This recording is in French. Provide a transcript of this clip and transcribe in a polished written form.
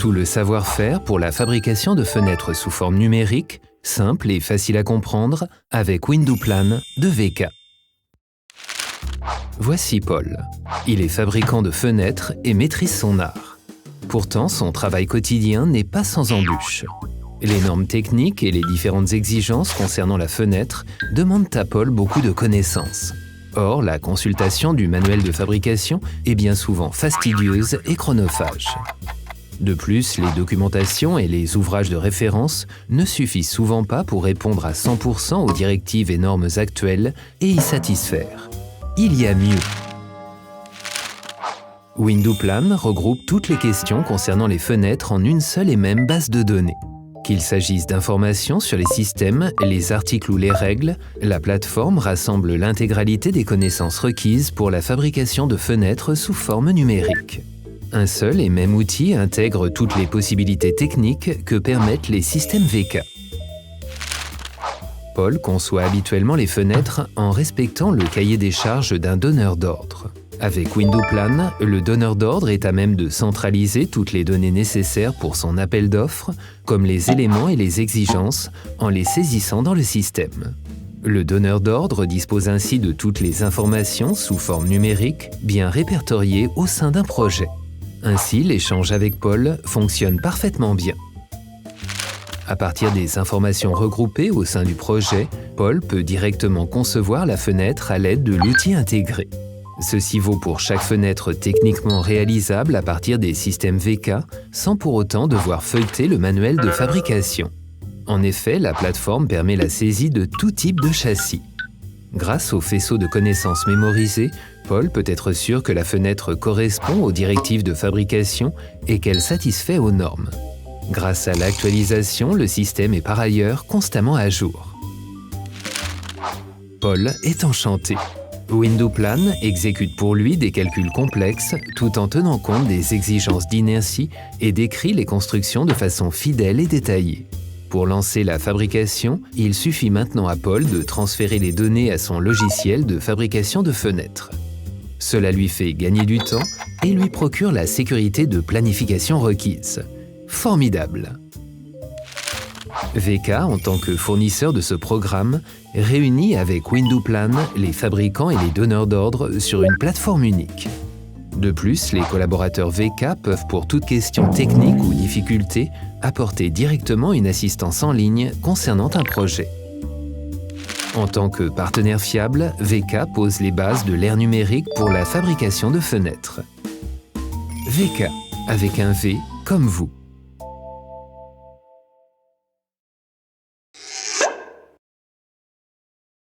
Tout le savoir-faire pour la fabrication de fenêtres sous forme numérique, simple et facile à comprendre, avec Windowplan de VK. Voici Paul. Il est fabricant de fenêtres et maîtrise son art. Pourtant, son travail quotidien n'est pas sans embûches. Les normes techniques et les différentes exigences concernant la fenêtre demandent à Paul beaucoup de connaissances. Or, la consultation du manuel de fabrication est bien souvent fastidieuse et chronophage. De plus, les documentations et les ouvrages de référence ne suffisent souvent pas pour répondre à 100% aux directives et normes actuelles et y satisfaire. Il y a mieux. Windowplan regroupe toutes les questions concernant les fenêtres en une seule et même base de données. Qu'il s'agisse d'informations sur les systèmes, les articles ou les règles, la plateforme rassemble l'intégralité des connaissances requises pour la fabrication de fenêtres sous forme numérique. Un seul et même outil intègre toutes les possibilités techniques que permettent les systèmes VK. Paul conçoit habituellement les fenêtres en respectant le cahier des charges d'un donneur d'ordre. Avec Windowplan, le donneur d'ordre est à même de centraliser toutes les données nécessaires pour son appel d'offres, comme les éléments et les exigences, en les saisissant dans le système. Le donneur d'ordre dispose ainsi de toutes les informations sous forme numérique, bien répertoriées au sein d'un projet. Ainsi, l'échange avec Paul fonctionne parfaitement bien. À partir des informations regroupées au sein du projet, Paul peut directement concevoir la fenêtre à l'aide de l'outil intégré. Ceci vaut pour chaque fenêtre techniquement réalisable à partir des systèmes VK, sans pour autant devoir feuilleter le manuel de fabrication. En effet, la plateforme permet la saisie de tout type de châssis. Grâce au faisceau de connaissances mémorisées, Paul peut être sûr que la fenêtre correspond aux directives de fabrication et qu'elle satisfait aux normes. Grâce à l'actualisation, le système est par ailleurs constamment à jour. Paul est enchanté. Windowplan exécute pour lui des calculs complexes tout en tenant compte des exigences d'inertie et décrit les constructions de façon fidèle et détaillée. Pour lancer la fabrication, il suffit maintenant à Paul de transférer les données à son logiciel de fabrication de fenêtres. Cela lui fait gagner du temps et lui procure la sécurité de planification requise. Formidable! VK, en tant que fournisseur de ce programme, réunit avec Windowplan les fabricants et les donneurs d'ordre sur une plateforme unique. De plus, les collaborateurs VK peuvent pour toute question technique ou difficulté apporter directement une assistance en ligne concernant un projet. En tant que partenaire fiable, VK pose les bases de l'ère numérique pour la fabrication de fenêtres. VK, avec un V comme vous.